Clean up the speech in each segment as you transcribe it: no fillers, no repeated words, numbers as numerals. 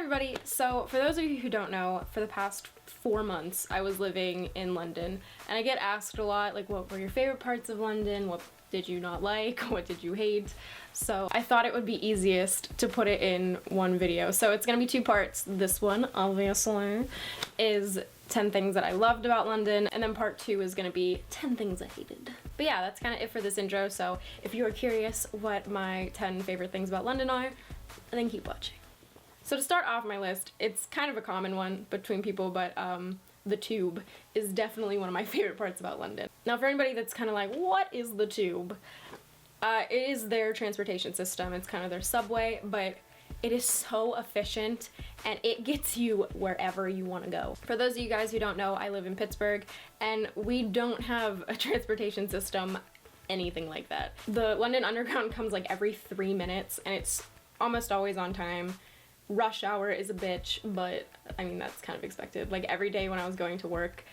everybody! So for those of you who don't know, for the past 4 months I was living in London, and I get asked a lot, like, what were your favorite parts of London? What did you not like? What did you hate? So I thought it would be easiest to put it in one video. So it's gonna be 2 parts. This one, obviously, is 10 things that I loved about London, and then part 2 is gonna be 10 things I hated. But yeah, that's kind of it for this intro, so if you are curious what my 10 favorite things about London are, then keep watching. So to start off my list, it's kind of a common one between people, but the Tube is definitely one of my favorite parts about London. Now for anybody that's kind of like, what is the Tube? It is their transportation system, it's kind of their subway, but it is so efficient and it gets you wherever you want to go. For those of you guys who don't know, I live in Pittsburgh and we don't have a transportation system anything like that. The London Underground comes like every 3 minutes and it's almost always on time. Rush hour is a bitch, but I mean that's kind of expected. Like every day when I was going to work,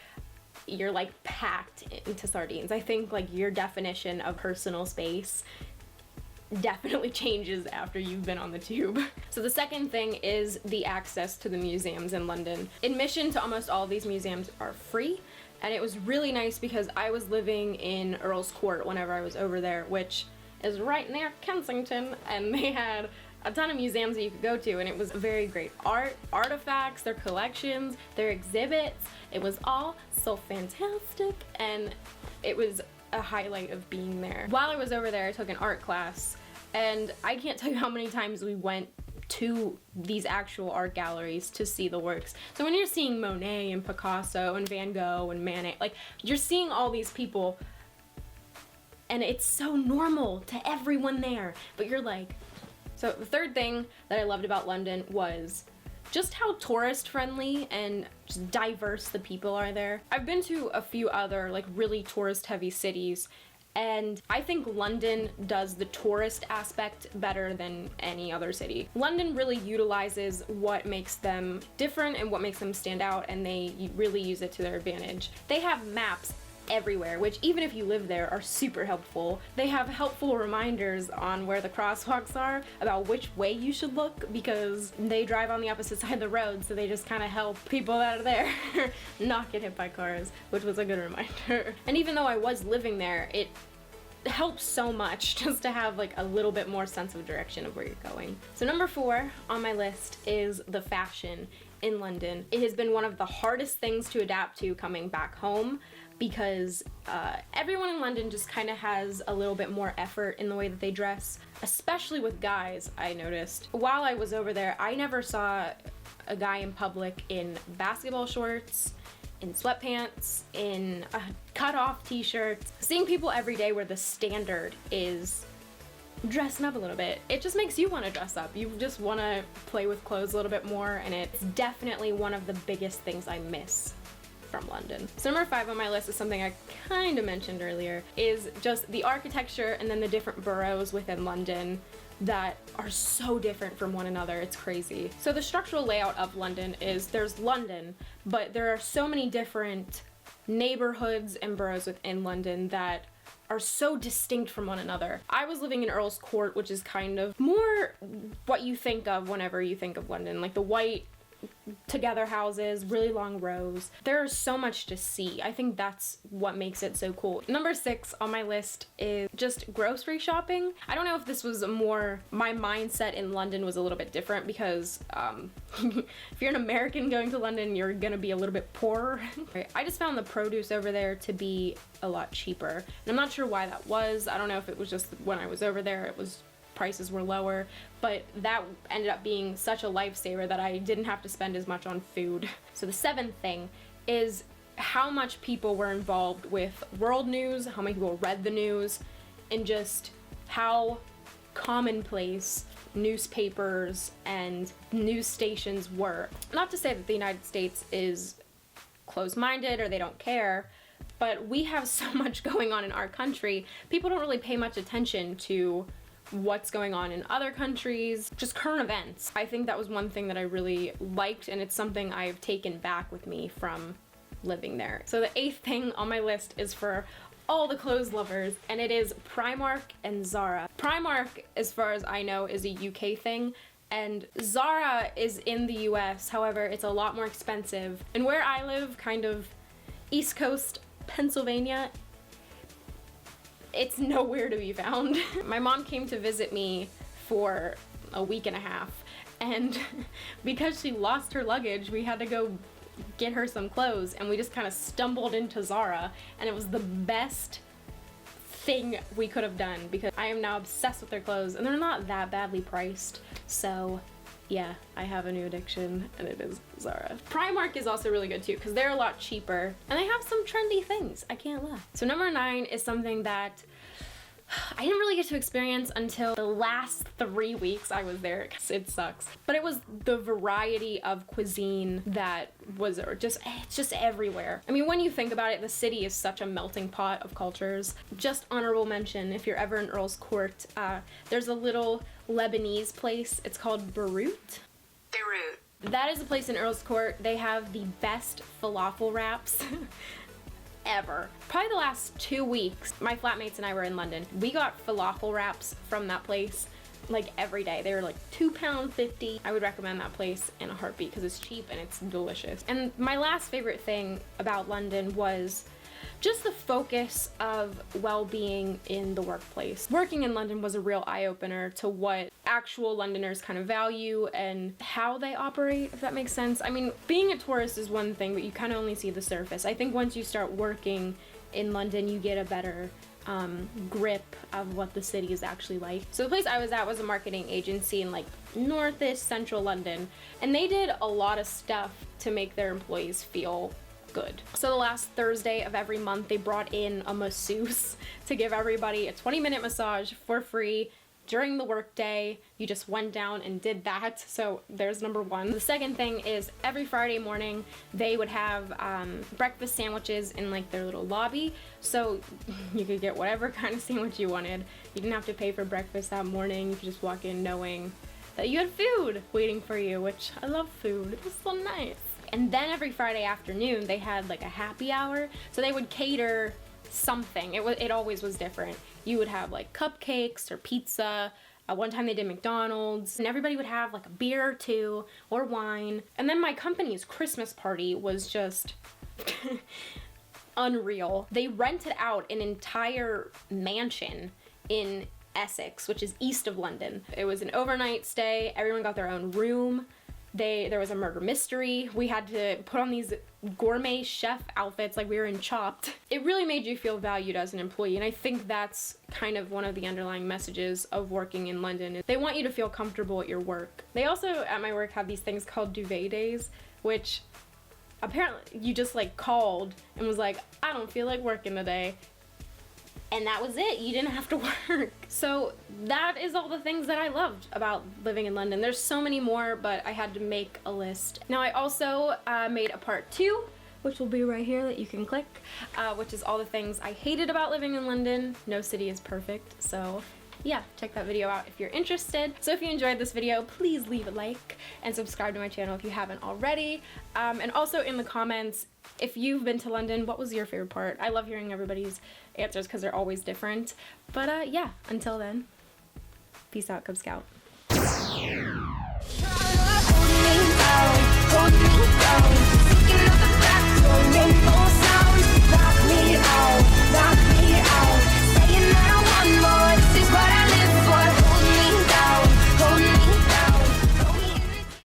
you're like packed into sardines. I think like your definition of personal space definitely changes after you've been on the Tube. So the second thing is the access to the museums in London. Admission to almost all of these museums are free, and it was really nice because I was living in Earl's Court whenever I was over there, which is right near Kensington, and they had a ton of museums that you could go to, and it was very great art, artifacts, their collections, their exhibits. It was all so fantastic, and it was a highlight of being there. While I was over there, I took an art class, and I can't tell you how many times we went to these actual art galleries to see the works. So when you're seeing Monet and Picasso and Van Gogh and Manet, like you're seeing all these people and it's so normal to everyone there, but you're like. So the third thing that I loved about London was just how tourist friendly and just diverse the people are there. I've been to a few other like really tourist heavy cities, and I think London does the tourist aspect better than any other city. London really utilizes what makes them different and what makes them stand out, and they really use it to their advantage. They have maps everywhere, which even if you live there are super helpful. They have helpful reminders on where the crosswalks are about which way you should look, because they drive on the opposite side of the road, so they just kind of help people that are there not get hit by cars, which was a good reminder. And even though I was living there, it helps so much just to have like a little bit more sense of direction of where you're going. So number 4 on my list is the fashion in London. It has been one of the hardest things to adapt to coming back home, because everyone in London just kind of has a little bit more effort in the way that they dress, especially with guys, I noticed. While I was over there, I never saw a guy in public in basketball shorts, in sweatpants, in cut-off t-shirts. Seeing people every day where the standard is dressing up a little bit, it just makes you want to dress up. You just want to play with clothes a little bit more, and it's definitely one of the biggest things I miss from London. So number 5 on my list is something I kind of mentioned earlier, is just the architecture and then the different boroughs within London that are so different from one another. It's crazy. So the structural layout of London is there's London, but there are so many different neighborhoods and boroughs within London that are so distinct from one another. I was living in Earl's Court, which is kind of more what you think of whenever you think of London, like the white together houses, really long rows. There's so much to see. I think that's what makes it so cool. Number 6 on my list is just grocery shopping. I don't know if this was more, my mindset in London was a little bit different, because if you're an American going to London, you're gonna be a little bit poorer. I just found the produce over there to be a lot cheaper, and I'm not sure why that was. I don't know if it was just when I was over there, prices were lower, but that ended up being such a lifesaver that I didn't have to spend as much on food. So the 7th thing is how much people were involved with world news, how many people read the news, and just how commonplace newspapers and news stations were. Not to say that the United States is closed-minded or they don't care, but we have so much going on in our country. People don't really pay much attention to what's going on in other countries, just current events. I think that was one thing that I really liked, and it's something I've taken back with me from living there. So the 8th thing on my list is for all the clothes lovers, and it is Primark and Zara. Primark, as far as I know, is a UK thing, And Zara is in the US, however, it's a lot more expensive. And where I live, kind of East Coast, Pennsylvania, it's nowhere to be found. My mom came to visit me for a week and a half, and because she lost her luggage, we had to go get her some clothes, and we just kind of stumbled into Zara, and it was the best thing we could have done because I am now obsessed with their clothes, and they're not that badly priced. So yeah, I have a new addiction, and it is Zara. Primark is also really good too because they're a lot cheaper, and they have some trendy things, I can't lie. So number 9 is something that I didn't really get to experience until the last 3 weeks I was there. It sucks. But it was the variety of cuisine that was just, it's just everywhere. I mean, when you think about it, the city is such a melting pot of cultures. Just honorable mention, if you're ever in Earl's Court, there's a little Lebanese place. It's called Beirut. That is a place in Earl's Court. They have the best falafel wraps ever. Probably the last 2 weeks, my flatmates and I were in London. We got falafel wraps from that place like every day. They were like £2.50. I would recommend that place in a heartbeat because it's cheap and it's delicious. And my last favorite thing about London was just the focus of well-being in the workplace. Working in London was a real eye-opener to what actual Londoners kind of value and how they operate, if that makes sense. I mean, being a tourist is one thing, but you kind of only see the surface. I think once you start working in London, you get a better grip of what the city is actually like. So the place I was at was a marketing agency in like northish central London, and they did a lot of stuff to make their employees feel good. So the last Thursday of every month, they brought in a masseuse to give everybody a 20-minute massage for free during the workday. You just went down and did that. So there's number 1. The second thing is every Friday morning, they would have breakfast sandwiches in like their little lobby. So you could get whatever kind of sandwich you wanted. You didn't have to pay for breakfast that morning. You could just walk in knowing that you had food waiting for you, which I love food. It was so nice. And then every Friday afternoon, they had like a happy hour. So they would cater something. It always was different. You would have like cupcakes or pizza. One time they did McDonald's, and everybody would have like a beer or 2 or wine. And then my company's Christmas party was just unreal. They rented out an entire mansion in Essex, which is east of London. It was an overnight stay. Everyone got their own room. There was a murder mystery. We had to put on these gourmet chef outfits like we were in Chopped. It really made you feel valued as an employee, and I think that's kind of one of the underlying messages of working in London. They want you to feel comfortable at your work. They also, at my work, have these things called duvet days, which apparently you just like called and was like, I don't feel like working today. And that was it. You didn't have to work. So that is all the things that I loved about living in London. There's so many more, but I had to make a list. Now I also made a part 2, which will be right here that you can click, which is all the things I hated about living in London. No city is perfect, so yeah, check that video out if you're interested. So if you enjoyed this video, please leave a like and subscribe to my channel if you haven't already. And also in the comments, if you've been to London, what was your favorite part? I love hearing everybody's answers because they're always different. But yeah, until then, peace out, Cub Scout.